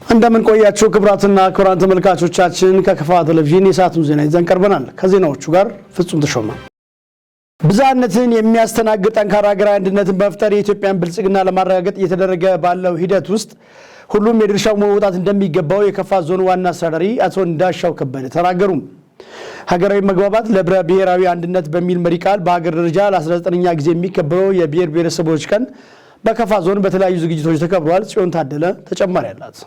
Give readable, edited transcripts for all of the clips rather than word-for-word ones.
እንደምን ቆያችሁ ክብራትና ክብራን ተመልካቾቻችን ከከፋ ቴሌቪዥን የሰዓቱን ዜና ይዘን ቀርበናል። ከዜናዎቹ ጋር ፍጹም ተሾመ። ብዝሃነትን የሚያስተናግድ ጠንካራ ሀገራዊ አንድነትን መፍጠር የኢትዮጵያን ብልጽግና ለማረጋገጥ እየተደረገ ባለው ሂደት ውስጥ ሁሉም የድርሻው መውጣት እንደሚገባው የከፋ ዞን ዋና አስተዳዳሪ አቶ እንዳሻው ከበደ ተናገሩ። ሀገራዊ መግባባት ለህብረ ብሔራዊ አንድነት በሚል መሪ ቃል በሀገር ደረጃ ለ19ኛ ጊዜ የሚከበረው የብሔር ብሔረሰቦች ቀን በከፋ ዞን በተለያዩ ዝግጅቶች ተከብሯል። ጽዮን ታደለ ተጨማሪ አላት።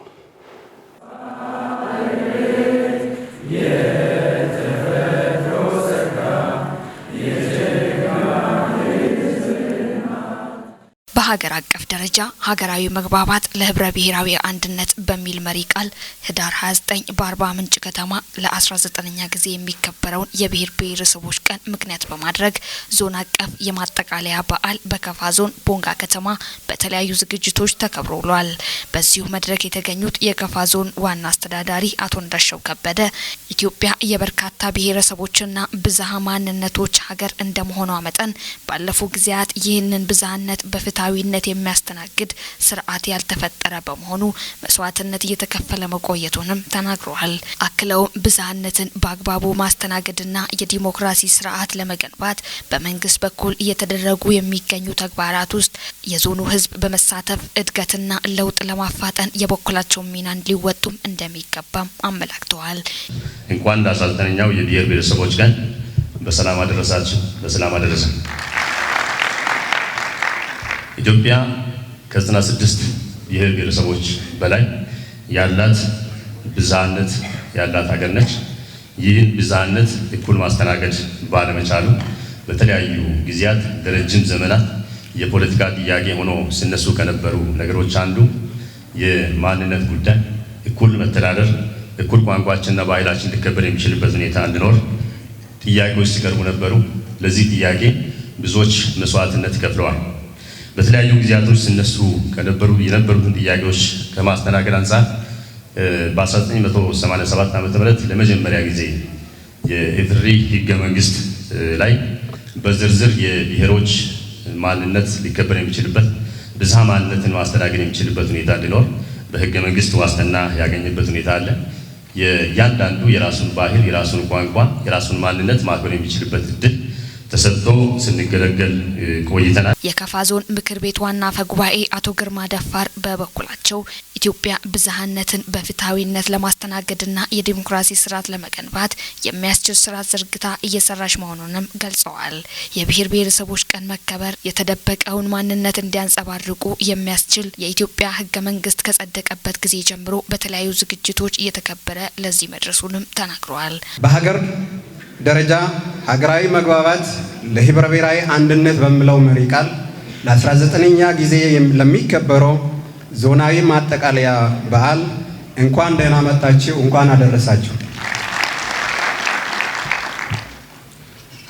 በሀገር አቀፍ ደረጃ ሀገራዊ መግባባት ለህብረ ብሔራዊ አንድነት በሚል መሪ ቃል ህዳር 29 በአርባ ምንጭ ከተማ ለ19ኛ ጊዜ የሚከበረውን የብሔር ብሔረሰቦች ቀን ምክንያት በማድረግ ዞን አቀፍ የማጠቃለያ በዓል በከፋ ዞን ቦንጋ ከተማ በተለያዩ ዝግጅቶች ተከብሮ ውሏል። በዚሁ መድረክ የተገኙት የከፋ ዞን ዋና አስተዳዳሪ አቶ እንዳሻው ከበደ ኢትዮጵያ የበርካታ ብሔረሰቦችና ብዝሃ ማንነቶች ሀገር እንደመሆኗ መጠን ባለፉት ጊዜያት ይህንን ብዝሃነት በፍትሃዊነት የሚያስተናግድ ስርዓት ያልተፈጠረ በመሆኑ መስዋዕትነት እየተከፈለ መቆየቱንም ተናግረዋል። አክለው ብዝሃነትን በአግባቡ ማስተናገድና የዲሞክራሲ ስርዓት ለመገንባት በመንግስት በኩል እየተደረጉ የሚገኙ ተግባራት ውስጥ የዞኑ ህዝብ በመሳተፍ እድገትና ለውጥ ለማፋጠን የበኩላቸውን ሚና ሊወጡም እንደሚገባም አመላክተዋል። እንኳን ለ19ኛው የብሔር ብሔረሰቦች ቀን በሰላም አደረሳችሁ፣ በሰላም አደረሰን። ኢትዮጵያ ከ96 ብሔር ብሔረሰቦች በላይ ያላት ብዝሃነት ያላት ሀገር ነች። ይህን ብዝሃነት እኩል ማስተናገድ ባለመቻሉ በተለያዩ ጊዜያት ለረጅም ዘመናት የፖለቲካ ጥያቄ ሆኖ ሲነሱ ከነበሩ ነገሮች አንዱ የማንነት ጉዳይ፣ እኩል መተዳደር፣ እኩል ቋንቋችንና ባህላችን ሊከበር የሚችልበት ሁኔታ እንዲኖር ጥያቄዎች ሲቀርቡ ነበሩ። ለዚህ ጥያቄ ብዙዎች መስዋዕትነት ከፍለዋል። በተለያዩ ጊዜያቶች ሲነሱ የነበሩትን ጥያቄዎች ከማስተናገድ አንፃር በ1987 ዓ.ም ለመጀመሪያ ጊዜ የኢፌዴሪ ህገ መንግስት ላይ በዝርዝር የብሔሮች ማንነት ሊከበር የሚችልበት ብዝሃ ማንነትን ማስተናገድ የሚችልበት ሁኔታ እንዲኖር በህገ መንግስት ዋስትና ያገኘበት ሁኔታ አለ። የእያንዳንዱ የራሱን ባህል፣ የራሱን ቋንቋ፣ የራሱን ማንነት ማክበር የሚችልበት እድል ተሰጥቶ ስንገለገል ቆይተናል። የከፋ ዞን ምክር ቤት ዋና አፈ ጉባኤ አቶ ግርማ ደፋር በበኩላቸው ኢትዮጵያ ብዝሃነትን በፍትሃዊነት ለማስተናገድና የዲሞክራሲ ስርዓት ለመገንባት የሚያስችል ስርዓት ዘርግታ እየሰራች መሆኑንም ገልጸዋል። የብሔር ብሔረሰቦች ቀን መከበር የተደበቀውን ማንነት እንዲያንጸባርቁ የሚያስችል የኢትዮጵያ ህገ መንግስት ከጸደቀበት ጊዜ ጀምሮ በተለያዩ ዝግጅቶች እየተከበረ ለዚህ መድረሱንም ተናግረዋል። በሀገር ደረጃ ሀገራዊ መግባባት ለህብረ ብሔራዊ አንድነት በሚለው መሪ ቃል ለ19ኛ ጊዜ ለሚከበረው ዞናዊ ማጠቃለያ በዓል እንኳን ደህና መጣችሁ፣ እንኳን አደረሳችሁ።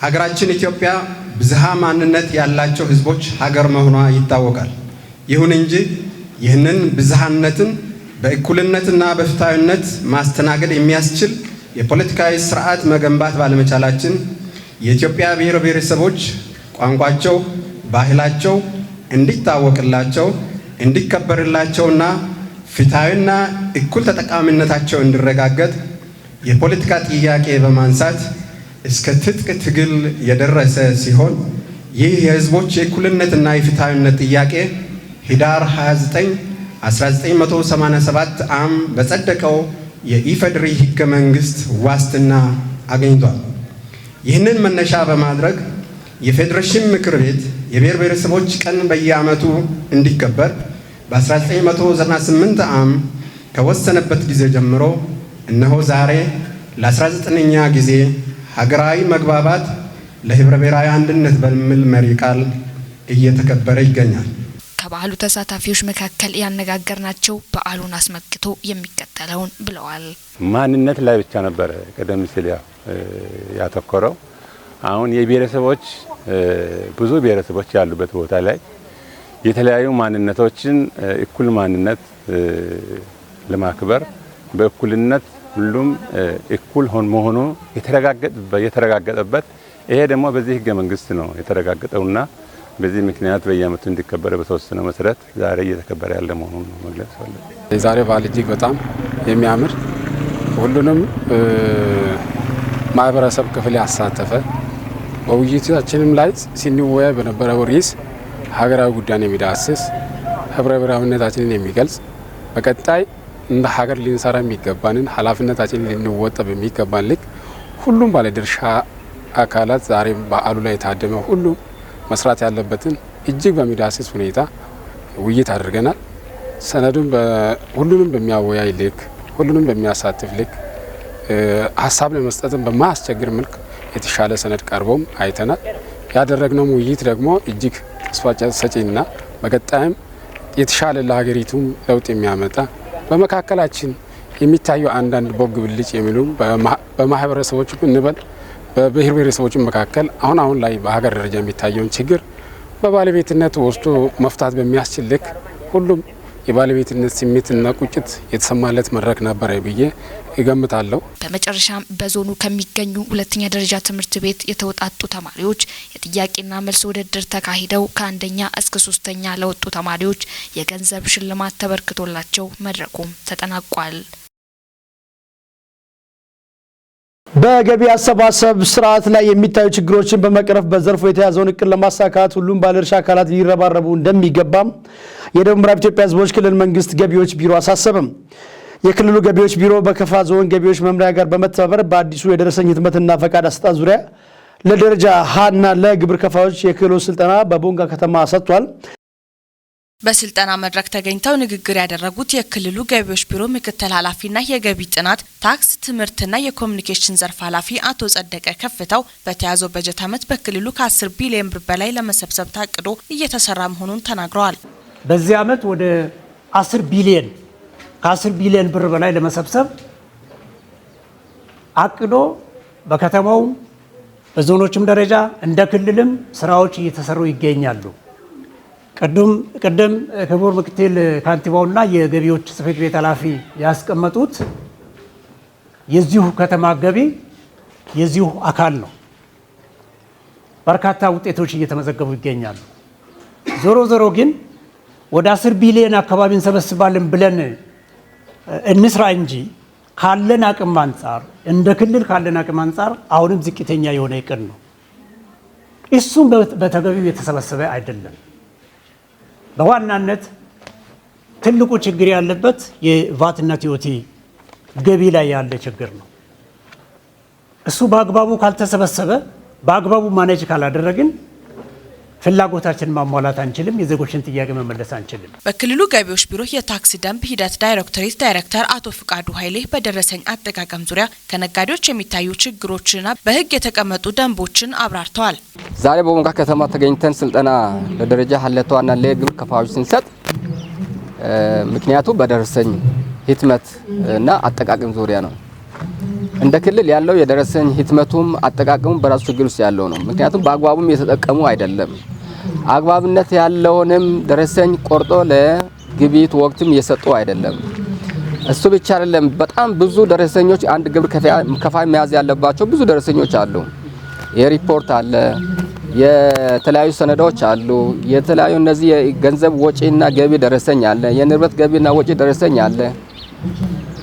ሀገራችን ኢትዮጵያ ብዝሃ ማንነት ያላቸው ህዝቦች ሀገር መሆኗ ይታወቃል። ይሁን እንጂ ይህንን ብዝሃነትን በእኩልነትና በፍትሃዊነት ማስተናገድ የሚያስችል የፖለቲካዊ ስርዓት መገንባት ባለመቻላችን የኢትዮጵያ ብሔር ብሔረሰቦች ቋንቋቸው፣ ባህላቸው እንዲታወቅላቸው እንዲከበርላቸውና ፍትሃዊና እኩል ተጠቃሚነታቸው እንዲረጋገጥ የፖለቲካ ጥያቄ በማንሳት እስከ ትጥቅ ትግል የደረሰ ሲሆን ይህ የህዝቦች የእኩልነትና የፍትሃዊነት ጥያቄ ህዳር 29 1987 ዓ.ም በጸደቀው የኢፌዴሪ ህገ መንግስት ዋስትና አገኝቷል። ይህንን መነሻ በማድረግ የፌዴሬሽን ምክር ቤት የብሔር ብሔረሰቦች ቀን በየዓመቱ እንዲከበር በ1998 ዓ.ም ከወሰነበት ጊዜ ጀምሮ እነሆ ዛሬ ለ19ኛ ጊዜ ሀገራዊ መግባባት ለህብረ ብሔራዊ አንድነት በሚል መሪ ቃል እየተከበረ ይገኛል። ከበዓሉ ተሳታፊዎች መካከል ያነጋገርናቸው በዓሉን አስመልክቶ የሚከተለውን ብለዋል። ማንነት ላይ ብቻ ነበር ቀደም ሲል ያተኮረው። አሁን የብሔረሰቦች ብዙ ብሔረሰቦች ያሉበት ቦታ ላይ የተለያዩ ማንነቶችን እኩል ማንነት ለማክበር በእኩልነት ሁሉም እኩል መሆኑ የተረጋገጠበት ይሄ ደግሞ በዚህ ህገ መንግስት ነው የተረጋገጠውና በዚህ ምክንያት በየዓመቱ እንዲከበር በተወሰነው መሰረት ዛሬ እየተከበረ ያለ መሆኑን መግለጽ ፈልጋለሁ። የዛሬ በዓል እጅግ በጣም የሚያምር ሁሉንም ማህበረሰብ ክፍል ያሳተፈ በውይይታችንም ላይ ሲንወያይ በነበረው ርዕስ ሀገራዊ ጉዳይን የሚዳስስ ህብረ ብሔራዊነታችንን የሚገልጽ በቀጣይ እንደ ሀገር ልንሰራ የሚገባንን ኃላፊነታችንን ልንወጣ በሚገባን ልክ ሁሉም ባለድርሻ አካላት ዛሬ በዓሉ ላይ የታደመ ሁሉም መስራት ያለበትን እጅግ በሚዳስስ ሁኔታ ውይይት አድርገናል። ሰነዱን ሁሉንም በሚያወያይ ልክ ሁሉንም በሚያሳትፍ ልክ ሀሳብ ለመስጠትም በማያስቸግር መልክ የተሻለ ሰነድ ቀርቦም አይተናል። ያደረግነው ውይይት ደግሞ እጅግ ተስፋ ሰጪና በቀጣይም የተሻለ ለሀገሪቱም ለውጥ የሚያመጣ በመካከላችን የሚታዩ አንዳንድ ቦግ ብልጭ የሚሉ በማህበረሰቦች እንበል በብሔር ብሔረሰቦች መካከል አሁን ላይ በሀገር ደረጃ የሚታየውን ችግር በባለቤትነት ወስዶ መፍታት በሚያስችል ልክ ሁሉም የባለቤትነት ስሜትና ቁጭት የተሰማለት መድረክ ነበረ ብዬ እገምታለሁ። በመጨረሻም በዞኑ ከሚገኙ ሁለተኛ ደረጃ ትምህርት ቤት የተውጣጡ ተማሪዎች የጥያቄና መልስ ውድድር ተካሂደው ከአንደኛ እስከ 3ኛ ለወጡ ተማሪዎች የገንዘብ ሽልማት ተበርክቶላቸው መድረኩም ተጠናቋል። በገቢ አሰባሰብ ስርዓት ላይ የሚታዩ ችግሮችን በመቅረፍ በዘርፉ የተያዘውን እቅድ ለማሳካት ሁሉም ባለድርሻ አካላት ሊረባረቡ እንደሚገባም የደቡብ ምዕራብ ኢትዮጵያ ሕዝቦች ክልል መንግስት ገቢዎች ቢሮ አሳሰበም። የክልሉ ገቢዎች ቢሮ በከፋ ዞን ገቢዎች መምሪያ ጋር በመተባበር በአዲሱ የደረሰኝ ህትመትና ፈቃድ አሰጣጥ ዙሪያ ለደረጃ ሀና ለግብር ከፋዮች የክህሎት ስልጠና በቦንጋ ከተማ ሰጥቷል። በስልጠና መድረክ ተገኝተው ንግግር ያደረጉት የክልሉ ገቢዎች ቢሮ ምክትል ኃላፊና የገቢ ጥናት ታክስ ትምህርትና የኮሙኒኬሽን ዘርፍ ኃላፊ አቶ ጸደቀ ከፍተው በተያዘው በጀት ዓመት በክልሉ ከ10 ቢሊዮን ብር በላይ ለመሰብሰብ ታቅዶ እየተሰራ መሆኑን ተናግረዋል። በዚህ ዓመት ወደ 10 ቢሊዮን ከ10 ቢሊዮን ብር በላይ ለመሰብሰብ አቅዶ በከተማው በዞኖችም ደረጃ እንደ ክልልም ስራዎች እየተሰሩ ይገኛሉ። ቀደም ክቡር ምክትል ካንቲባውና የገቢዎች ጽሕፈት ቤት ኃላፊ ያስቀመጡት የዚሁ ከተማ ገቢ የዚሁ አካል ነው። በርካታ ውጤቶች እየተመዘገቡ ይገኛሉ። ዞሮ ግን ወደ 10 ቢሊዮን አካባቢ እንሰበስባለን ብለን እንስራ እንጂ ካለን አቅም አንጻር እንደ ክልል ካለን አቅም አንጻር አሁንም ዝቅተኛ የሆነ እቅድ ነው። እሱም በተገቢው የተሰበሰበ አይደለም። በዋናነት ትልቁ ችግር ያለበት የቫትና ቲኦቲ ገቢ ላይ ያለ ችግር ነው። እሱ በአግባቡ ካልተሰበሰበ በአግባቡ ማኔጅ ካላደረግን ፍላጎታችንን ማሟላት አንችልም፣ የዜጎችን ጥያቄ መመለስ አንችልም። በክልሉ ገቢዎች ቢሮ የታክስ ደንብ ሂደት ዳይሬክቶሬት ዳይሬክተር አቶ ፍቃዱ ኃይሌ በደረሰኝ አጠቃቀም ዙሪያ ከነጋዴዎች የሚታዩ ችግሮችና በሕግ የተቀመጡ ደንቦችን አብራርተዋል። ዛሬ በቦንጋ ከተማ ተገኝተን ስልጠና ለደረጃ ሀለቷና ለግብር ከፋዮች ስንሰጥ ምክንያቱ በደረሰኝ ህትመት እና አጠቃቀም ዙሪያ ነው። እንደ ክልል ያለው የደረሰኝ ህትመቱም አጠቃቀሙ በራሱ ችግር ውስጥ ያለው ነው። ምክንያቱም በአግባቡም የተጠቀሙ አይደለም። አግባብነት ያለውንም ደረሰኝ ቆርጦ ለግብይት ወቅትም እየሰጡ አይደለም። እሱ ብቻ አይደለም፣ በጣም ብዙ ደረሰኞች አንድ ግብር ከፋይ መያዝ ያለባቸው ብዙ ደረሰኞች አሉ። የሪፖርት አለ፣ የተለያዩ ሰነዶች አሉ፣ የተለያዩ እነዚህ የገንዘብ ወጪና ገቢ ደረሰኝ አለ፣ የንብረት ገቢና ወጪ ደረሰኝ አለ።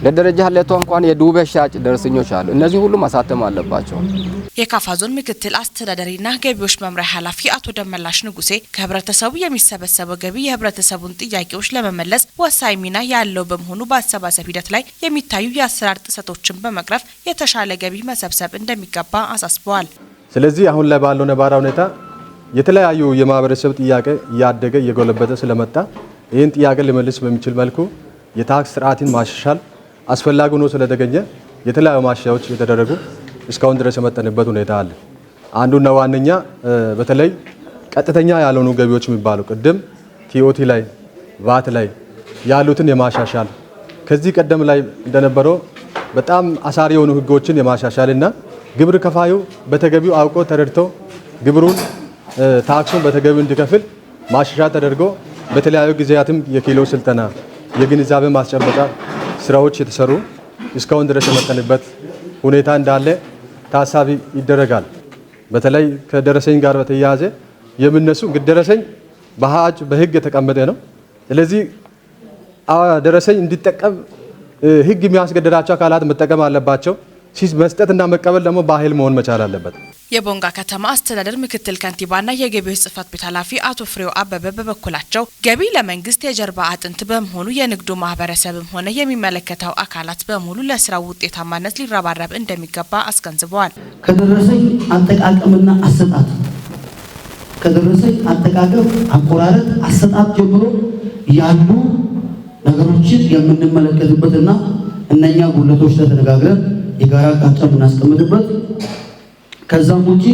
ለደረጃ ሀለቷ እንኳን የዱቤ ሻጭ ደረሰኞች አሉ። እነዚህ ሁሉ ማሳተም አለባቸው። የካፋ ዞን ምክትል አስተዳዳሪና ገቢዎች መምሪያ ኃላፊ አቶ ደመላሽ ንጉሴ ከህብረተሰቡ የሚሰበሰበው ገቢ የህብረተሰቡን ጥያቄዎች ለመመለስ ወሳኝ ሚና ያለው በመሆኑ በአሰባሰብ ሂደት ላይ የሚታዩ የአሰራር ጥሰቶችን በመቅረፍ የተሻለ ገቢ መሰብሰብ እንደሚገባ አሳስበዋል። ስለዚህ አሁን ላይ ባለው ነባራዊ ሁኔታ የተለያዩ የማህበረሰብ ጥያቄ እያደገ እየጎለበተ ስለመጣ ይህን ጥያቄ ሊመልስ በሚችል መልኩ የታክስ ስርዓትን ማሻሻል አስፈላጊ ሆኖ ስለተገኘ የተለያዩ ማሻሻያዎች የተደረጉ እስካሁን ድረስ የመጠንበት ሁኔታ አለ። አንዱና ዋነኛ በተለይ ቀጥተኛ ያልሆኑ ገቢዎች የሚባሉ ቅድም ቲኦቲ ላይ ቫት ላይ ያሉትን የማሻሻል ከዚህ ቀደም ላይ እንደነበረው በጣም አሳሪ የሆኑ ህጎችን የማሻሻልና ግብር ከፋዩ በተገቢው አውቆ ተረድቶ ግብሩን ታክሱን በተገቢው እንዲከፍል ማሻሻያ ተደርጎ በተለያዩ ጊዜያትም የኪሎ ስልጠና የግንዛቤ ማስጨበጫ ስራዎች የተሰሩ እስካሁን ድረስ የመጠንበት ሁኔታ እንዳለ ታሳቢ ይደረጋል። በተለይ ከደረሰኝ ጋር በተያያዘ የምነሱ እንግዲህ ደረሰኝ በአዋጅ በህግ የተቀመጠ ነው። ስለዚህ ደረሰኝ እንዲጠቀም ህግ የሚያስገድዳቸው አካላት መጠቀም አለባቸው። መስጠትና መቀበል ደግሞ ባህል መሆን መቻል አለበት። የቦንጋ ከተማ አስተዳደር ምክትል ከንቲባና የገቢዎች ጽሕፈት ቤት ኃላፊ አቶ ፍሬው አበበ በበኩላቸው ገቢ ለመንግስት የጀርባ አጥንት በመሆኑ የንግዱ ማህበረሰብም ሆነ የሚመለከተው አካላት በሙሉ ለስራው ውጤታማነት ሊረባረብ እንደሚገባ አስገንዝበዋል። ከደረሰኝ አጠቃቀምና አሰጣጥ ከደረሰኝ አጠቃቀም አቆራረጥ አሰጣጥ ጀምሮ ያሉ ነገሮችን የምንመለከትበትና እነኛ ጉድለቶች ተነጋግረን የጋራ አቅጣጫ የምናስቀምጥበት ከዛም ውጪ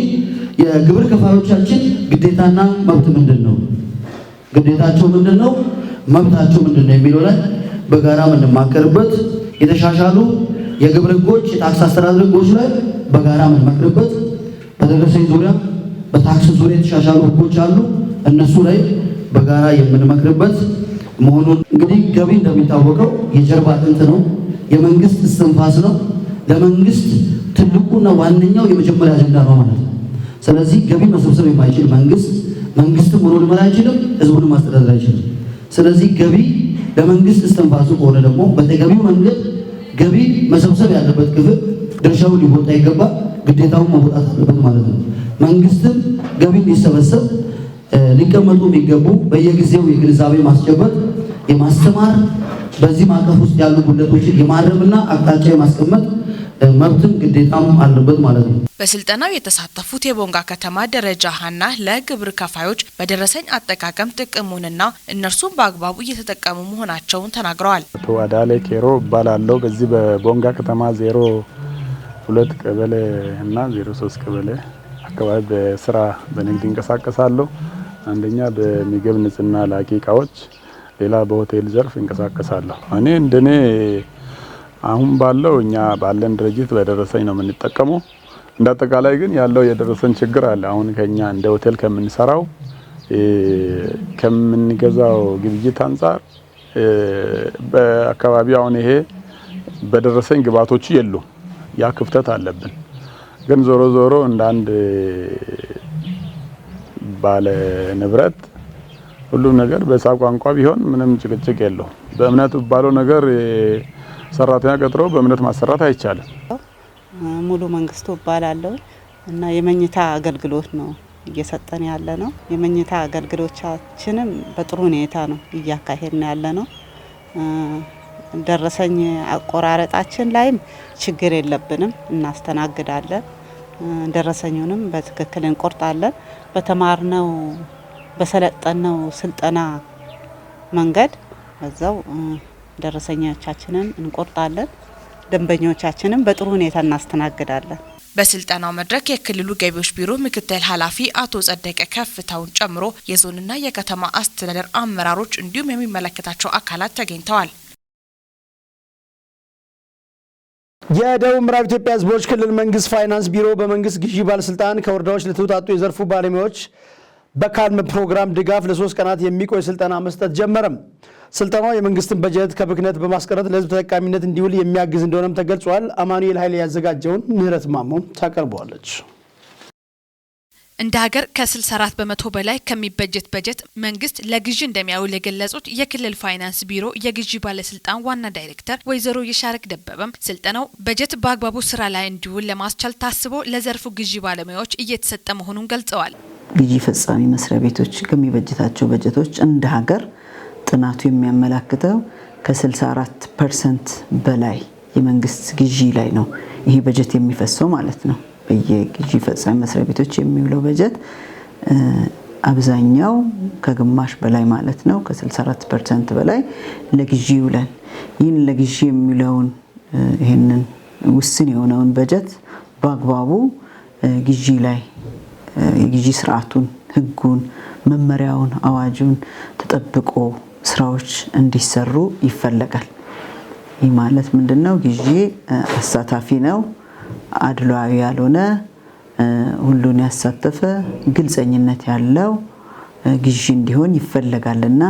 የግብር ከፋዮቻችን ግዴታና መብት ምንድነው፣ ግዴታቸው ምንድነው፣ መብታቸው ምንድነው የሚለው ላይ በጋራ የምንማከርበት የተሻሻሉ የግብር ህጎች የታክስ አስተዳደር ህጎች ላይ በጋራ የምንመክርበት በደረሰኝ ዙሪያ በታክስ ዙሪያ የተሻሻሉ ህጎች አሉ እነሱ ላይ በጋራ የምንመክርበት መሆኑን እንግዲህ ገቢ እንደሚታወቀው የጀርባ አጥንት ነው፣ የመንግስት እስትንፋስ ነው። ለመንግስት ትልቁና ዋነኛው የመጀመሪያ አጀንዳ ነው ማለት ነው። ስለዚህ ገቢ መሰብሰብ የማይችል መንግስትም ሆኖ ሊመራ አይችልም፣ ህዝቡንም ማስተዳደር አይችልም። ስለዚህ ገቢ ለመንግስት እስትንፋሱ ከሆነ ደግሞ በተገቢው መንገድ ገቢ መሰብሰብ ያለበት ክፍል ድርሻውን ሊወጣ ይገባል፣ ግዴታውን መወጣት አለበት ማለት ነው። መንግስትም ገቢ እንዲሰበሰብ ሊቀመጡ የሚገቡ በየጊዜው የግንዛቤ ማስጨበጥ የማስተማር በዚህ ማዕቀፍ ውስጥ ያሉ ጉድለቶችን የማረምና አቅጣጫ የማስቀመጥ መብትም ግዴታም አለበት ማለት ነው። በስልጠናው የተሳተፉት የቦንጋ ከተማ ደረጃ ሀና ለግብር ከፋዮች በደረሰኝ አጠቃቀም ጥቅሙንና እነርሱም በአግባቡ እየተጠቀሙ መሆናቸውን ተናግረዋል። አቶ አዳሌ ኬሮ እባላለሁ። በዚህ በቦንጋ ከተማ 02 ቀበሌ እና 03 ቀበሌ አካባቢ በስራ በንግድ እንቀሳቀሳለሁ። አንደኛ በምግብ ንጽህና ላቂ እቃዎች፣ ሌላ በሆቴል ዘርፍ እንቀሳቀሳለሁ። እኔ እንደኔ አሁን ባለው እኛ ባለን ድርጅት በደረሰኝ ነው የምንጠቀመው። እንዳጠቃላይ ግን ያለው የደረሰኝ ችግር አለ። አሁን ከኛ እንደ ሆቴል ከምንሰራው ከምንገዛው ግብይት አንፃር በአካባቢው አሁን ይሄ በደረሰኝ ግብአቶች የሉም። ያ ክፍተት አለብን። ግን ዞሮ እንደ አንድ ባለ ንብረት ሁሉም ነገር በሂሳብ ቋንቋ ቢሆን ምንም ጭቅጭቅ የለው። በእምነት ባለው ነገር ሰራተኛ ቀጥሮ በእምነት ማሰራት አይቻልም። ሙሉ መንግስቱ እባላለሁ እና የመኝታ አገልግሎት ነው እየሰጠን ያለ ነው። የመኝታ አገልግሎቻችንም በጥሩ ሁኔታ ነው እያካሄድን ያለ ነው። ደረሰኝ አቆራረጣችን ላይም ችግር የለብንም፣ እናስተናግዳለን። ደረሰኙንም በትክክል እንቆርጣለን። በተማርነው በሰለጠነው ስልጠና መንገድ በዛው ደረሰኞቻችንን እንቆርጣለን። ደንበኞቻችንን በጥሩ ሁኔታ እናስተናግዳለን። በስልጠናው መድረክ የክልሉ ገቢዎች ቢሮ ምክትል ኃላፊ አቶ ጸደቀ ከፍታውን ጨምሮ የዞንና የከተማ አስተዳደር አመራሮች እንዲሁም የሚመለከታቸው አካላት ተገኝተዋል። የደቡብ ምዕራብ ኢትዮጵያ ሕዝቦች ክልል መንግስት ፋይናንስ ቢሮ በመንግስት ግዢ ባለስልጣን ከወረዳዎች ለተውጣጡ የዘርፉ ባለሙያዎች በካልም ፕሮግራም ድጋፍ ለ3 ቀናት የሚቆይ ስልጠና መስጠት ጀመረም። ስልጠናው የመንግስትን በጀት ከብክነት በማስቀረት ለህዝብ ተጠቃሚነት እንዲውል የሚያግዝ እንደሆነም ተገልጿል። አማኑኤል ኃይሌ ያዘጋጀውን ምህረት ማሞም ታቀርበዋለች። እንደ ሀገር ከ64 በመቶ በላይ ከሚበጀት በጀት መንግስት ለግዢ እንደሚያውል የገለጹት የክልል ፋይናንስ ቢሮ የግዢ ባለስልጣን ዋና ዳይሬክተር ወይዘሮ የሻረክ ደበበም ስልጠናው በጀት በአግባቡ ስራ ላይ እንዲውል ለማስቻል ታስቦ ለዘርፉ ግዢ ባለሙያዎች እየተሰጠ መሆኑን ገልጸዋል። ግዢ ፈጻሚ መስሪያ ቤቶች ከሚበጀታቸው በጀቶች እንደ ሀገር ጥናቱ የሚያመላክተው ከ64% በላይ የመንግስት ግዢ ላይ ነው ይሄ በጀት የሚፈሰው ማለት ነው። በየግዢ ፈጻሚ መስሪያ ቤቶች የሚውለው በጀት አብዛኛው ከግማሽ በላይ ማለት ነው ከ64% በላይ ለግዢ ይውላል። ይህን ለግዢ የሚውለውን ይሄንን ውስን የሆነውን በጀት በአግባቡ ግዢ ላይ የግዢ ስርዓቱን፣ ህጉን፣ መመሪያውን፣ አዋጁን ተጠብቆ ስራዎች እንዲሰሩ ይፈለጋል። ይህ ማለት ምንድነው? ግዢ አሳታፊ ነው፣ አድሏዊ ያልሆነ ሁሉን ያሳተፈ ግልጸኝነት ያለው ግዢ እንዲሆን ይፈለጋልና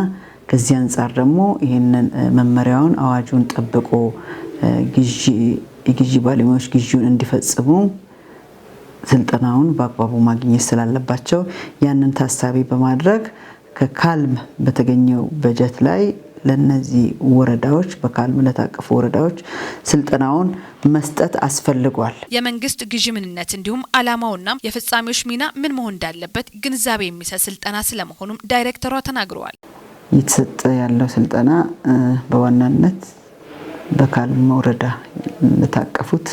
ከዚህ አንፃር ደግሞ ይሄንን መመሪያውን አዋጁን ጠብቆ የግዢ ባለሙያዎች ግዢውን እንዲፈጽሙ ስልጠናውን በአግባቡ ማግኘት ስላለባቸው ያንን ታሳቢ በማድረግ ከካልም በተገኘው በጀት ላይ ለነዚህ ወረዳዎች በካልም ለታቀፉ ወረዳዎች ስልጠናውን መስጠት አስፈልጓል። የመንግስት ግዢ ምንነት እንዲሁም ዓላማውና የፍጻሜዎች ሚና ምን መሆን እንዳለበት ግንዛቤ የሚሰጥ ስልጠና ስለመሆኑም ዳይሬክተሯ ተናግረዋል። እየተሰጠ ያለው ስልጠና በዋናነት በካልም ወረዳ ለታቀፉት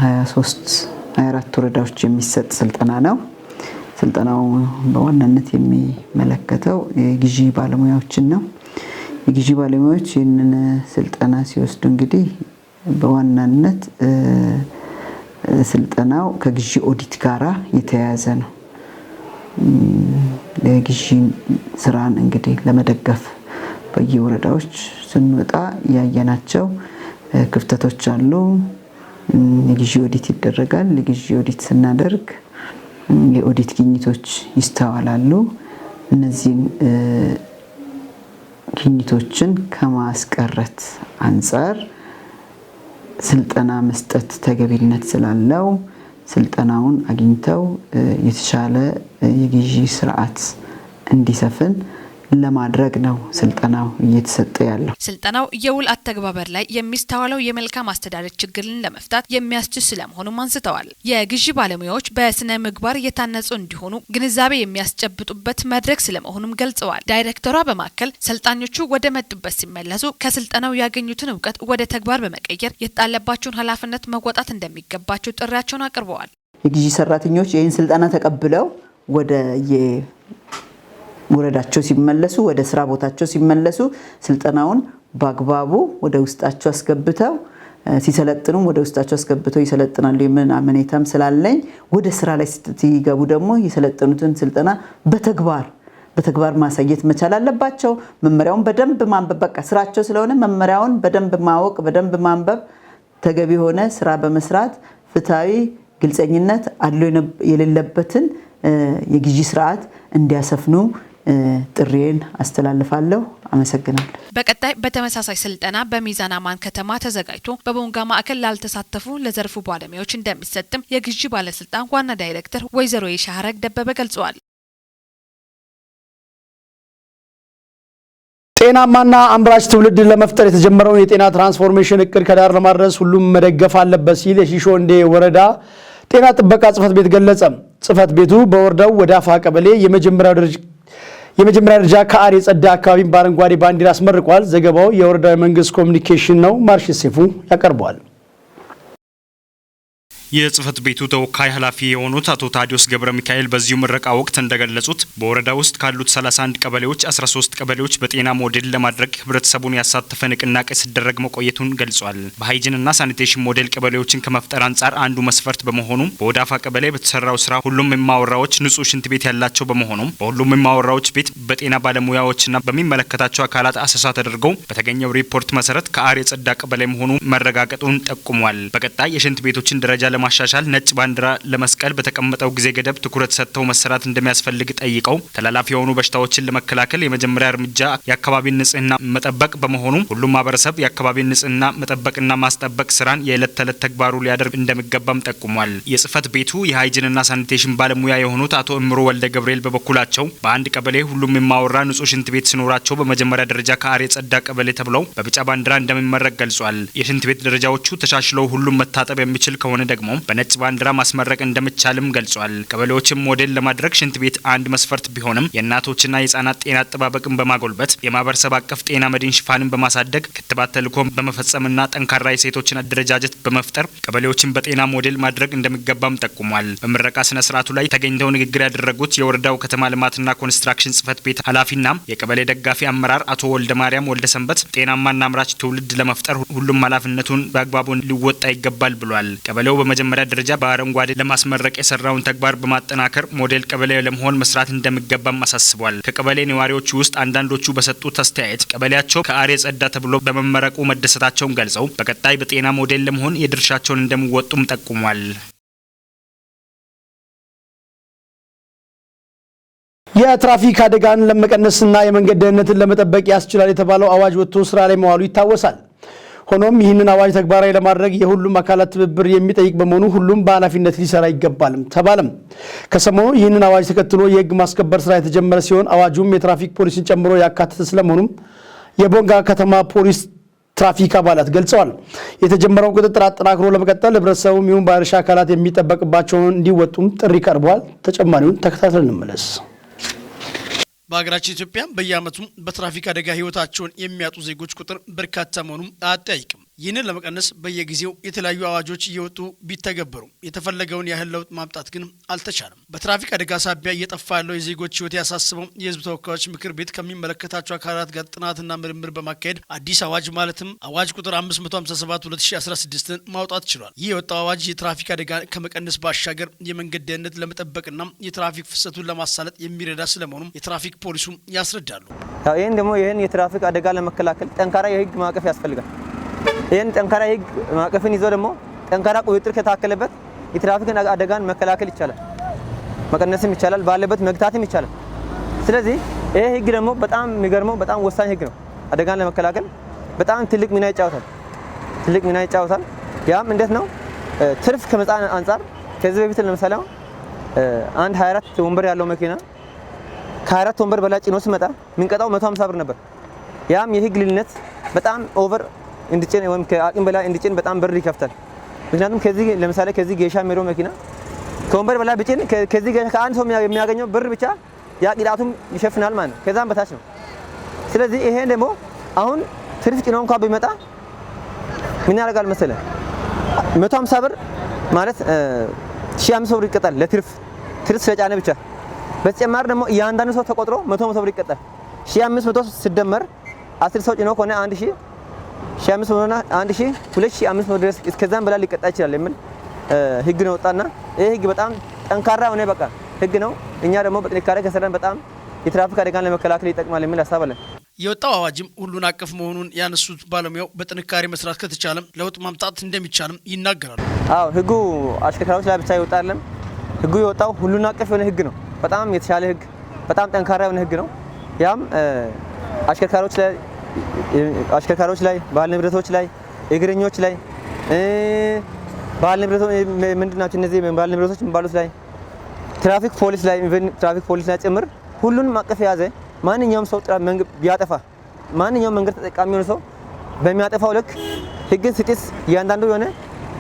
24 ወረዳዎች የሚሰጥ ስልጠና ነው። ስልጠናው በዋናነት የሚመለከተው የግዢ ባለሙያዎችን ነው። የግዢ ባለሙያዎች ይህንን ስልጠና ሲወስዱ እንግዲህ በዋናነት ስልጠናው ከግዢ ኦዲት ጋራ የተያያዘ ነው። የግዢ ስራን እንግዲህ ለመደገፍ በየወረዳዎች ስንወጣ ያየናቸው ክፍተቶች አሉ። የግዢ ኦዲት ይደረጋል። የግዢ ኦዲት ስናደርግ የኦዲት ግኝቶች ይስተዋላሉ። እነዚህን ግኝቶችን ከማስቀረት አንፃር ስልጠና መስጠት ተገቢነት ስላለው ስልጠናውን አግኝተው የተሻለ የግዢ ስርዓት እንዲሰፍን ለማድረግ ነው ስልጠናው እየተሰጠ ያለው። ስልጠናው የውል አተግባበር ላይ የሚስተዋለው የመልካም አስተዳደር ችግርን ለመፍታት የሚያስችል ስለመሆኑም አንስተዋል። የግዢ ባለሙያዎች በስነ ምግባር የታነጹ እንዲሆኑ ግንዛቤ የሚያስጨብጡበት መድረክ ስለመሆኑም ገልጸዋል። ዳይሬክተሯ በማከል ሰልጣኞቹ ወደ መጡበት ሲመለሱ ከስልጠናው ያገኙትን እውቀት ወደ ተግባር በመቀየር የተጣለባቸውን ኃላፊነት መወጣት እንደሚገባቸው ጥሪያቸውን አቅርበዋል። የግዢ ሰራተኞች ይህን ስልጠና ተቀብለው ወደ ወረዳቸው ሲመለሱ ወደ ስራ ቦታቸው ሲመለሱ ስልጠናውን በአግባቡ ወደ ውስጣቸው አስገብተው ሲሰለጥኑም ወደ ውስጣቸው አስገብተው ይሰለጥናሉ የሚል አመኔታም ስላለኝ ወደ ስራ ላይ ሲገቡ ደግሞ የሰለጠኑትን ስልጠና በተግባር ማሳየት መቻል አለባቸው። መመሪያውን በደንብ ማንበብ በቃ ስራቸው ስለሆነ መመሪያውን በደንብ ማወቅ በደንብ ማንበብ ተገቢ ሆነ ስራ በመስራት ፍትሃዊ ግልጸኝነት አድሎ የሌለበትን የግዢ ስርዓት እንዲያሰፍኑ ጥሪዬን አስተላልፋለሁ። አመሰግናለሁ። በቀጣይ በተመሳሳይ ስልጠና በሚዛን አማን ከተማ ተዘጋጅቶ በቦንጋ ማዕከል ላልተሳተፉ ለዘርፉ ባለሙያዎች እንደሚሰጥም የግዢ ባለስልጣን ዋና ዳይሬክተር ወይዘሮ የሻረግ ደበበ ገልጸዋል። ጤናማና አምራች ትውልድ ለመፍጠር የተጀመረውን የጤና ትራንስፎርሜሽን እቅድ ከዳር ለማድረስ ሁሉም መደገፍ አለበት ሲል የሺሾንዴ ወረዳ ጤና ጥበቃ ጽፈት ቤት ገለጸ። ጽፈት ቤቱ በወረዳው ወዳፋ ቀበሌ የመጀመሪያ ደረጃ ከአር የጸዳ አካባቢን በአረንጓዴ ባንዲራ አስመርቋል። ዘገባው የወረዳው መንግስት ኮሚኒኬሽን ነው። ማርሽ ሴፉ ያቀርበዋል። የጽህፈት ቤቱ ተወካይ ኃላፊ የሆኑት አቶ ታዲዮስ ገብረ ሚካኤል በዚሁ ምረቃ ወቅት እንደገለጹት በወረዳ ውስጥ ካሉት 31 ቀበሌዎች 13 ቀበሌዎች በጤና ሞዴል ለማድረግ ህብረተሰቡን ያሳተፈ ንቅናቄ ሲደረግ መቆየቱን ገልጿል። በሃይጂንና ሳኒቴሽን ሞዴል ቀበሌዎችን ከመፍጠር አንጻር አንዱ መስፈርት በመሆኑ በወዳፋ ቀበሌ በተሰራው ስራ ሁሉም የማወራዎች ንጹህ ሽንት ቤት ያላቸው በመሆኑ በሁሉም የማወራዎች ቤት በጤና ባለሙያዎችና በሚመለከታቸው አካላት አሰሳ ተደርገው በተገኘው ሪፖርት መሰረት ከአር የጸዳ ቀበሌ መሆኑ መረጋገጡን ጠቁሟል። በቀጣይ የሽንት ቤቶችን ደረጃ ለማሻሻል ነጭ ባንዲራ ለመስቀል በተቀመጠው ጊዜ ገደብ ትኩረት ሰጥተው መሰራት እንደሚያስፈልግ ጠይቀው ተላላፊ የሆኑ በሽታዎችን ለመከላከል የመጀመሪያ እርምጃ የአካባቢን ንጽህና መጠበቅ በመሆኑ ሁሉም ማህበረሰብ የአካባቢን ንጽህና መጠበቅና ማስጠበቅ ስራን የዕለት ተዕለት ተግባሩ ሊያደርግ እንደሚገባም ጠቁሟል። የጽህፈት ቤቱ የሃይጂንና ሳኒቴሽን ባለሙያ የሆኑት አቶ እምሮ ወልደ ገብርኤል በበኩላቸው በአንድ ቀበሌ ሁሉም የማወራ ንጹህ ሽንት ቤት ሲኖራቸው በመጀመሪያ ደረጃ ከአር የጸዳ ቀበሌ ተብለው በቢጫ ባንዲራ እንደሚመረቅ ገልጿል። የሽንት ቤት ደረጃዎቹ ተሻሽለው ሁሉም መታጠብ የሚችል ከሆነ ደግሞ በነጭ ባንዲራ ማስመረቅ እንደሚቻልም ገልጿል። ቀበሌዎችም ሞዴል ለማድረግ ሽንት ቤት አንድ መስፈርት ቢሆንም የእናቶችና የህፃናት ጤና አጠባበቅን በማጎልበት የማህበረሰብ አቀፍ ጤና መድን ሽፋንን በማሳደግ ክትባት ተልዕኮን በመፈጸምና ጠንካራ የሴቶችን አደረጃጀት በመፍጠር ቀበሌዎችን በጤና ሞዴል ማድረግ እንደሚገባም ጠቁሟል። በምረቃ ስነ ስርዓቱ ላይ ተገኝተው ንግግር ያደረጉት የወረዳው ከተማ ልማትና ኮንስትራክሽን ጽህፈት ቤት ኃላፊና የቀበሌ ደጋፊ አመራር አቶ ወልደ ማርያም ወልደ ሰንበት ጤናማና አምራች ትውልድ ለመፍጠር ሁሉም ኃላፊነቱን በአግባቡ ሊወጣ ይገባል ብሏል። ቀበሌው በመጀመሪያ ደረጃ በአረንጓዴ ለማስመረቅ የሰራውን ተግባር በማጠናከር ሞዴል ቀበሌ ለመሆን መስራት እንደሚገባም አሳስቧል። ከቀበሌ ነዋሪዎች ውስጥ አንዳንዶቹ በሰጡት አስተያየት ቀበሌያቸው ከአር የጸዳ ተብሎ በመመረቁ መደሰታቸውን ገልጸው በቀጣይ በጤና ሞዴል ለመሆን የድርሻቸውን እንደሚወጡም ጠቁሟል። የትራፊክ አደጋን ለመቀነስና የመንገድ ደህንነትን ለመጠበቅ ያስችላል የተባለው አዋጅ ወጥቶ ስራ ላይ መዋሉ ይታወሳል። ሆኖም ይህንን አዋጅ ተግባራዊ ለማድረግ የሁሉም አካላት ትብብር የሚጠይቅ በመሆኑ ሁሉም በኃላፊነት ሊሰራ ይገባልም ተባለም። ከሰሞኑ ይህንን አዋጅ ተከትሎ የህግ ማስከበር ስራ የተጀመረ ሲሆን አዋጁም የትራፊክ ፖሊስን ጨምሮ ያካተተ ስለመሆኑም የቦንጋ ከተማ ፖሊስ ትራፊክ አባላት ገልጸዋል። የተጀመረውን ቁጥጥር አጠናክሮ ለመቀጠል ህብረተሰቡም ይሁን ባለድርሻ አካላት የሚጠበቅባቸውን እንዲወጡም ጥሪ ቀርቧል። ተጨማሪውን ተከታትለን እንመለስ። በሀገራችን ኢትዮጵያ በየዓመቱ በትራፊክ አደጋ ህይወታቸውን የሚያጡ ዜጎች ቁጥር በርካታ መሆኑን አያጠያይቅም። ይህንን ለመቀነስ በየጊዜው የተለያዩ አዋጆች እየወጡ ቢተገበሩ የተፈለገውን ያህል ለውጥ ማምጣት ግን አልተቻለም። በትራፊክ አደጋ ሳቢያ እየጠፋ ያለው የዜጎች ህይወት ያሳስበው የህዝብ ተወካዮች ምክር ቤት ከሚመለከታቸው አካላት ጋር ጥናትና ምርምር በማካሄድ አዲስ አዋጅ ማለትም አዋጅ ቁጥር 557/2016 ማውጣት ችሏል። ይህ የወጣው አዋጅ የትራፊክ አደጋ ከመቀነስ ባሻገር የመንገድ ደህንነት ለመጠበቅና የትራፊክ ፍሰቱን ለማሳለጥ የሚረዳ ስለመሆኑም የትራፊክ ፖሊሱ ያስረዳሉ። ይህን የትራፊክ አደጋ ለመከላከል ጠንካራ የህግ ማዕቀፍ ያስፈልጋል። ይህን ጠንካራ የህግ ማዕቀፍን ይዞ ደግሞ ጠንካራ ቁጥጥር ከታከለበት የትራፊክ አደጋን መከላከል ይቻላል፣ መቀነስም ይቻላል፣ ባለበት መግታትም ይቻላል። ስለዚህ ይህ ህግ ደግሞ በጣም የሚገርመው በጣም ወሳኝ ህግ ነው። አደጋን ለመከላከል በጣም ትልቅ ሚና ይጫወታል። ያም እንዴት ነው? ትርፍ ከመጫን አንጻር ከዚህ በፊት ለምሳሌ አንድ 24 ወንበር ያለው መኪና ከ24 ወንበር በላይ ጭኖ ሲመጣ ምንቀጣው 150 ብር ነበር። ያም የህግ ልዩነት በጣም ኦቨር እንዲጭን ወይም ከአቅም በላይ እንዲጭን በጣም በር ይከፍታል። ምክንያቱም ከዚህ ለምሳሌ ከዚህ ጌሻ ሜሮ መኪና ከወንበር በላይ ቢጭን ከዚህ ጌሻ ከአንድ ሰው የሚያገኘው ብር ብቻ ያ ቅጣቱም ይሸፍናል ማለት ነው። ከዛም በታች ነው። ስለዚህ ይሄ ደግሞ አሁን ትርፍ ጭኖ እንኳን ቢመጣ ምን ያደርጋል መሰለ 150 ብር ማለት 1500 ብር ይቀጣል ለትርፍ ስለጫነ ብቻ። በተጨማሪ ደግሞ እያንዳንዱ ሰው ተቆጥሮ 100 ብር ይቀጣል። 1500 ሲደመር 10 ሰው ጭኖ ከሆነ 1000 1500 1000 2500 ድረስ እስከዛም በላይ ሊቀጣ ይችላል የሚል ህግ ነው ወጣና ይሄ ህግ በጣም ጠንካራ ሆነ በቃ ህግ ነው። እኛ ደግሞ በጥንካሬ ከሰራን በጣም የትራፊክ አደጋን ለመከላከል ይጠቅማል የሚል ሀሳብ አለን። የወጣው አዋጅም ሁሉን አቀፍ መሆኑን ያነሱት ባለሙያው በጥንካሬ መስራት ከተቻለም ለውጥ ማምጣት እንደሚቻልም ይናገራሉ። አዎ ህጉ አሽከርካሪዎች ላይ ብቻ ይወጣልን። ህጉ የወጣው ሁሉን አቀፍ የሆነ ህግ ነው። በጣም የተሻለ ህግ፣ በጣም ጠንካራ የሆነ ህግ ነው። ያም አሽከርካሪዎች ላይ፣ ባለ ንብረቶች ላይ፣ እግረኞች ላይ ባለ ንብረቶች ምንድናቸው እነዚህ ባለ ንብረቶች የሚባሉት ላይ ትራፊክ ፖሊስ ላይ ጭምር ሁሉንም አቀፍ የያዘ ማንኛውም ሰው ቢያጠፋ ማንኛውም መንገድ ተጠቃሚ የሆነ ሰው በሚያጠፋው ልክ ህግን ሲጥስ እያንዳንዱ የሆነ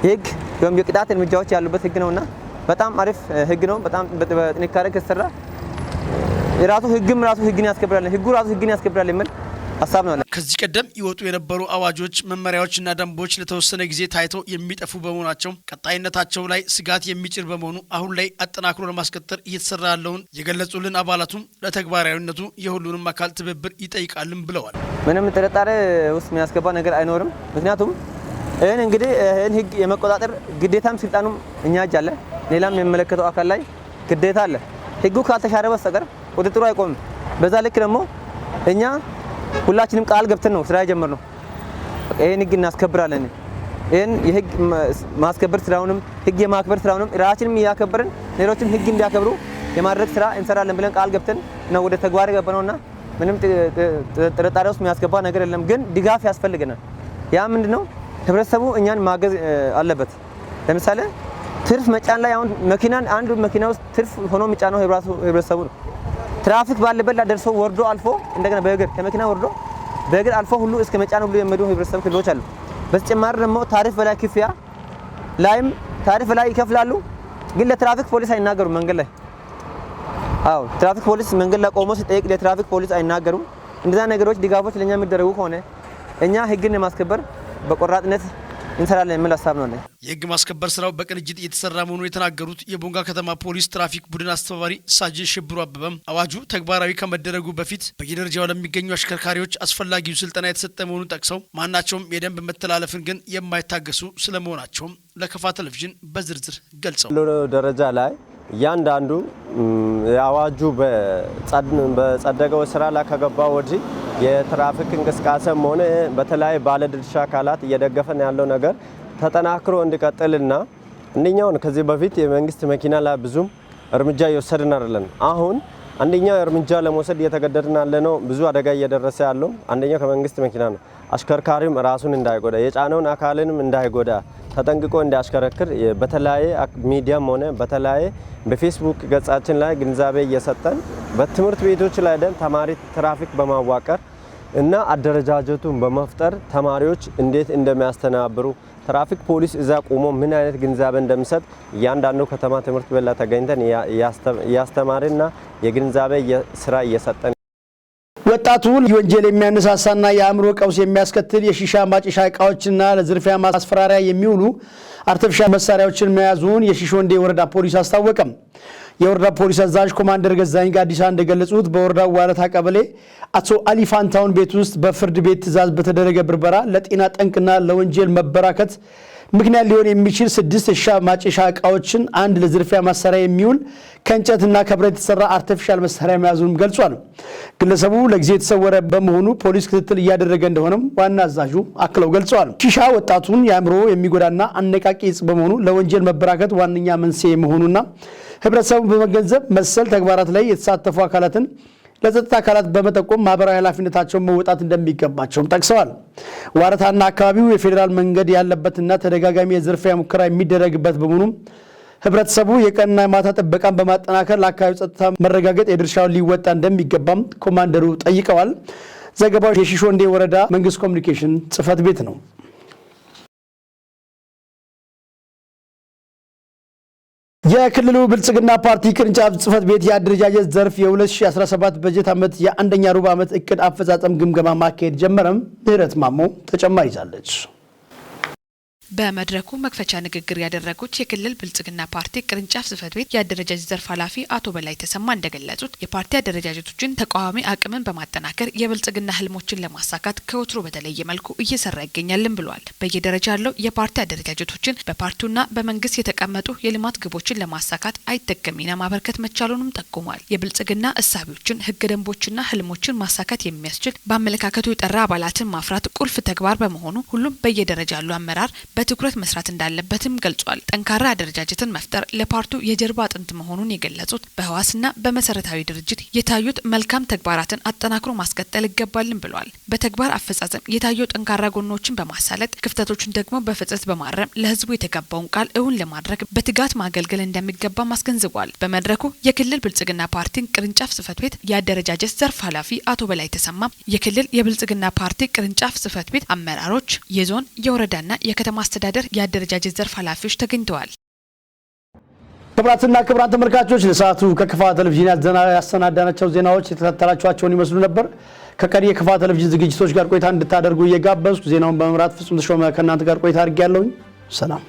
የህግ ወይም የቅጣት እርምጃዎች ያሉበት ህግ ነውና በጣም አሪፍ ህግ ነው። በጣም በጥንካሬ ከተሰራ የራሱ ህግም ራሱ ህግን ያስከብራል፣ ህጉ ራሱ ህግን ያስከብራል የሚል ሀሳብ ነው። ከዚህ ቀደም ይወጡ የነበሩ አዋጆች፣ መመሪያዎችና ደንቦች ለተወሰነ ጊዜ ታይተው የሚጠፉ በመሆናቸው ቀጣይነታቸው ላይ ስጋት የሚጭር በመሆኑ አሁን ላይ አጠናክሮ ለማስቀጠል እየተሰራ ያለውን የገለጹልን አባላቱም ለተግባራዊነቱ የሁሉንም አካል ትብብር ይጠይቃልም ብለዋል። ምንም ጥርጣሬ ውስጥ የሚያስገባ ነገር አይኖርም። ምክንያቱም ይህን እንግዲህ ይህን ህግ የመቆጣጠር ግዴታም ስልጣኑም እኛ እጅ አለ፣ ሌላም የሚመለከተው አካል ላይ ግዴታ አለ። ህጉ ካልተሻረ በስተቀር ቁጥጥሩ አይቆምም። በዛ ልክ ደግሞ እኛ ሁላችንም ቃል ገብተን ነው ስራ የጀመርነው። ይሄን ህግ እናስከብራለን። ይሄን የህግ ማስከበር ስራውንም ህግ የማክበር ስራውንም ራሳችንም እያከበርን ሌሎችም ህግ እንዲያከብሩ የማድረግ ስራ እንሰራለን ብለን ቃል ገብተን ነው ወደ ተግባር የገባነውና ምንም ጥርጣሬ ውስጥ የሚያስገባ ነገር የለም። ግን ድጋፍ ያስፈልገናል። ያ ምንድነው? ህብረተሰቡ እኛን ማገዝ አለበት። ለምሳሌ ትርፍ መጫን ላይ አሁን አንዱ መኪና ውስጥ ትርፍ ሆኖ የሚጫነው ህብረተሰቡ ነው። ትራፊክ ባለበት ላይ ደርሶ ወርዶ አልፎ እንደገና በእግር ከመኪና ወርዶ በእግር አልፎ ሁሉ እስከ መጫን ሁሉ የሚሄዱ ህብረተሰብ ክፍሎች አሉ። በተጨማሪ ደግሞ ታሪፍ በላይ ክፍያ ላይም ታሪፍ በላይ ይከፍላሉ። ግን ለትራፊክ ፖሊስ አይናገሩም መንገድ ላይ። አዎ ትራፊክ ፖሊስ መንገድ ላይ ቆሞ ሲጠይቅ ለትራፊክ ፖሊስ አይናገሩም። እንደዛ ነገሮች ድጋፎች ለኛ የሚደረጉ ከሆነ እኛ ህግን ለማስከበር በቆራጥነት እንሰራለን የሚል ሀሳብ ነው። የህግ ማስከበር ስራው በቅንጅት እየተሰራ መሆኑን የተናገሩት የቦንጋ ከተማ ፖሊስ ትራፊክ ቡድን አስተባባሪ ሳጅን ሽብሩ አበበም አዋጁ ተግባራዊ ከመደረጉ በፊት በየደረጃው ለሚገኙ አሽከርካሪዎች አስፈላጊው ስልጠና የተሰጠ መሆኑን ጠቅሰው ማናቸውም የደንብ መተላለፍን ግን የማይታገሱ ስለመሆናቸውም ለከፋ ቴሌቪዥን በዝርዝር ገልጸው ደረጃ ላይ እያንዳንዱ የአዋጁ በጸደቀው ስራ ላይ ከገባ ወዲህ የትራፊክ እንቅስቃሴም ሆነ በተለያዩ ባለድርሻ አካላት እየደገፈን ያለው ነገር ተጠናክሮ እንዲቀጥልና እንደኛውን ከዚህ በፊት የመንግስት መኪና ላይ ብዙም እርምጃ እየወሰድን አይደለም። አሁን አንደኛው እርምጃ ለመውሰድ እየተገደድን ያለነው ብዙ አደጋ እየደረሰ ያለው አንደኛው ከመንግስት መኪና ነው። አሽከርካሪም ራሱን እንዳይጎዳ የጫነውን አካልንም እንዳይጎዳ ተጠንቅቆ እንዲያሽከረክር በተለያየ ሚዲያም ሆነ በተለያየ በፌስቡክ ገጻችን ላይ ግንዛቤ እየሰጠን በትምህርት ቤቶች ላይ ደን ተማሪ ትራፊክ በማዋቀር እና አደረጃጀቱን በመፍጠር ተማሪዎች እንዴት እንደሚያስተናብሩ ትራፊክ ፖሊስ እዛ ቆሞ ምን አይነት ግንዛቤ እንደሚሰጥ እያንዳንዱ ከተማ ትምህርት ቤት ላይ ተገኝተን ያስተማርና የግንዛቤ ስራ እየሰጠን ወጣቱን ወንጀል የሚያነሳሳና የአእምሮ ቀውስ የሚያስከትል የሺሻ ማጨሻ እቃዎችና ለዝርፊያ ማስፈራሪያ የሚውሉ አርቲፊሻል መሳሪያዎችን መያዙን የሺሾንዴ ወረዳ ፖሊስ አስታወቀም። የወረዳ ፖሊስ አዛዥ ኮማንደር ገዛኝ ጋዲሳ እንደገለጹት በወረዳው ዋለታ ቀበሌ አቶ አሊ ፋንታውን ቤት ውስጥ በፍርድ ቤት ትዕዛዝ በተደረገ ብርበራ ለጤና ጠንቅና ለወንጀል መበራከት ምክንያት ሊሆን የሚችል 6 የሺሻ ማጨሻ እቃዎችን፣ አንድ ለዝርፊያ መሳሪያ የሚውል ከእንጨትና ከብረት የተሰራ አርቲፊሻል መሳሪያ መያዙንም ገልጿል። ግለሰቡ ለጊዜ የተሰወረ በመሆኑ ፖሊስ ክትትል እያደረገ እንደሆነም ዋና አዛዡ አክለው ገልጸዋል። ሺሻ ወጣቱን የአእምሮ የሚጎዳና አነቃቂ እጽ በመሆኑ ለወንጀል መበራከት ዋነኛ መንስኤ መሆኑና ህብረተሰቡን በመገንዘብ መሰል ተግባራት ላይ የተሳተፉ አካላትን ለጸጥታ አካላት በመጠቆም ማህበራዊ ኃላፊነታቸውን መወጣት እንደሚገባቸውም ጠቅሰዋል። ዋረታና አካባቢው የፌዴራል መንገድ ያለበትና ተደጋጋሚ የዝርፊያ ሙከራ የሚደረግበት በመሆኑ ህብረተሰቡ የቀንና የማታ ጥበቃን በማጠናከር ለአካባቢው ጸጥታ መረጋገጥ የድርሻውን ሊወጣ እንደሚገባም ኮማንደሩ ጠይቀዋል። ዘገባው የሺሾንዴ ወረዳ መንግስት ኮሚኒኬሽን ጽህፈት ቤት ነው። የክልሉ ብልጽግና ፓርቲ ቅርንጫፍ ጽህፈት ቤት የአደረጃጀት ዘርፍ የ2017 በጀት ዓመት የአንደኛ ሩብ ዓመት እቅድ አፈጻጸም ግምገማ ማካሄድ ጀመረም። ምህረት ማሞ ተጨማሪ ይዛለች። በመድረኩ መክፈቻ ንግግር ያደረጉት የክልል ብልጽግና ፓርቲ ቅርንጫፍ ጽህፈት ቤት የአደረጃጀት ዘርፍ ኃላፊ አቶ በላይ ተሰማ እንደገለጹት የፓርቲ አደረጃጀቶችን ተቃዋሚ አቅምን በማጠናከር የብልጽግና ህልሞችን ለማሳካት ከወትሮ በተለየ መልኩ እየሰራ ይገኛልን ብሏል። በየደረጃ ያለው የፓርቲ አደረጃጀቶችን በፓርቲውና በመንግስት የተቀመጡ የልማት ግቦችን ለማሳካት አይተከም ሚና ማበርከት መቻሉንም ጠቁሟል። የብልጽግና እሳቢዎችን፣ ህገ ደንቦችና ህልሞችን ማሳካት የሚያስችል በአመለካከቱ የጠራ አባላትን ማፍራት ቁልፍ ተግባር በመሆኑ ሁሉም በየደረጃ ያለው አመራር በትኩረት መስራት እንዳለበትም ገልጿል። ጠንካራ አደረጃጀትን መፍጠር ለፓርቲው የጀርባ አጥንት መሆኑን የገለጹት በህዋስና በመሰረታዊ ድርጅት የታዩት መልካም ተግባራትን አጠናክሮ ማስቀጠል ይገባልን ብሏል። በተግባር አፈጻጸም የታዩ ጠንካራ ጎኖችን በማሳለጥ ክፍተቶችን ደግሞ በፍጥነት በማረም ለህዝቡ የተገባውን ቃል እውን ለማድረግ በትጋት ማገልገል እንደሚገባ አስገንዝቧል። በመድረኩ የክልል ብልጽግና ፓርቲን ቅርንጫፍ ጽህፈት ቤት የአደረጃጀት ዘርፍ ኃላፊ አቶ በላይ ተሰማ፣ የክልል የብልጽግና ፓርቲ ቅርንጫፍ ጽህፈት ቤት አመራሮች፣ የዞን የወረዳና የከተማ አስተዳደር የአደረጃጀት ዘርፍ ኃላፊዎች ተገኝተዋል። ክቡራትና ክቡራን ተመልካቾች ለሰዓቱ ከክፋት ቴሌቪዥን ያሰናዳናቸው ዜናዎች የተከታተላችኋቸውን ይመስሉ ነበር። ከቀሪ የክፋት ቴሌቪዥን ዝግጅቶች ጋር ቆይታ እንድታደርጉ እየጋበዝኩ ዜናውን በመምራት ፍጹም ተሾመ ከእናንተ ጋር ቆይታ አድርጌያለሁ። ሰላም።